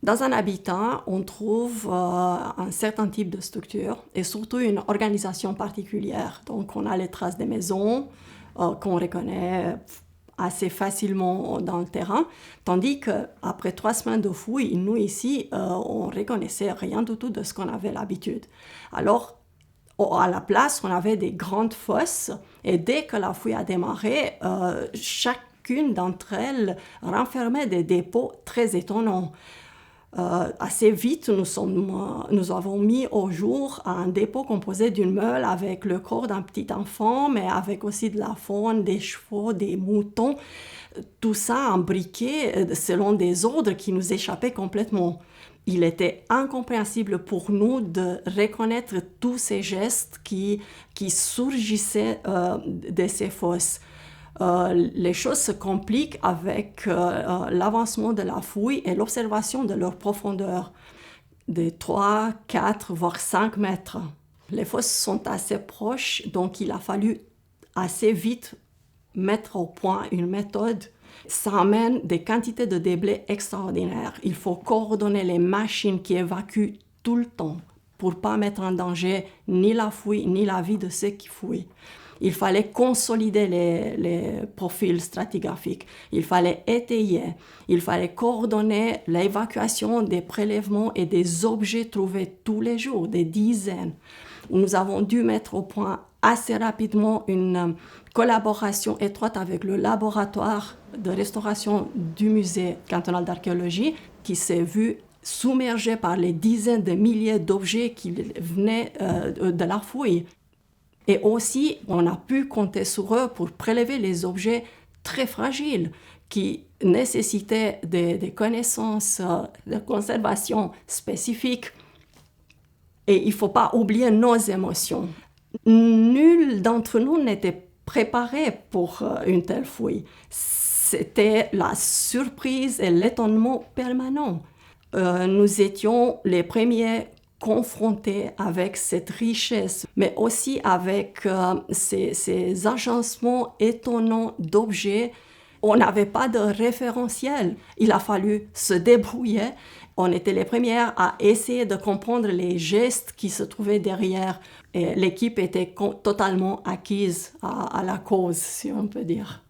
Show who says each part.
Speaker 1: Dans un habitat, on trouve un certain type de structure et surtout une organisation particulière. Donc, on a les traces des maisons qu'on reconnaît assez facilement dans le terrain, tandis qu'après 3 semaines de fouilles, nous ici, on ne reconnaissait rien du tout de ce qu'on avait l'habitude. Alors, à la place, on avait des grandes fosses et dès que la fouille a démarré, chacune d'entre elles renfermait des dépôts très étonnants. Assez vite, nous avons mis au jour un dépôt composé d'une meule avec le corps d'un petit enfant, mais avec aussi de la faune, des chevaux, des moutons, tout ça imbriqué selon des ordres qui nous échappaient complètement. Il était incompréhensible pour nous de reconnaître tous ces gestes qui surgissaient de ces fosses. Les choses se compliquent avec l'avancement de la fouille et l'observation de leur profondeur, de 3, 4, voire 5 mètres. Les fosses sont assez proches, donc il a fallu assez vite mettre au point une méthode. Ça amène des quantités de déblais extraordinaires. Il faut coordonner les machines qui évacuent tout le temps pour ne pas mettre en danger ni la fouille ni la vie de ceux qui fouillent. Il fallait consolider les profils stratigraphiques, il fallait étayer, il fallait coordonner l'évacuation des prélèvements et des objets trouvés tous les jours, des dizaines. Nous avons dû mettre au point assez rapidement une collaboration étroite avec le laboratoire de restauration du musée cantonal d'archéologie qui s'est vu submergé par les dizaines de milliers d'objets qui venaient de la fouille. Et aussi, on a pu compter sur eux pour prélever les objets très fragiles qui nécessitaient des connaissances de conservation spécifiques. Et il ne faut pas oublier nos émotions. Nul d'entre nous n'était préparé pour une telle fouille. C'était la surprise et l'étonnement permanent. Nous étions les premiers confrontés avec cette richesse, mais aussi avec ces agencements étonnants d'objets. On n'avait pas de référentiel. Il a fallu se débrouiller. On était les premières à essayer de comprendre les gestes qui se trouvaient derrière. Et l'équipe était totalement acquise à la cause, si on peut dire.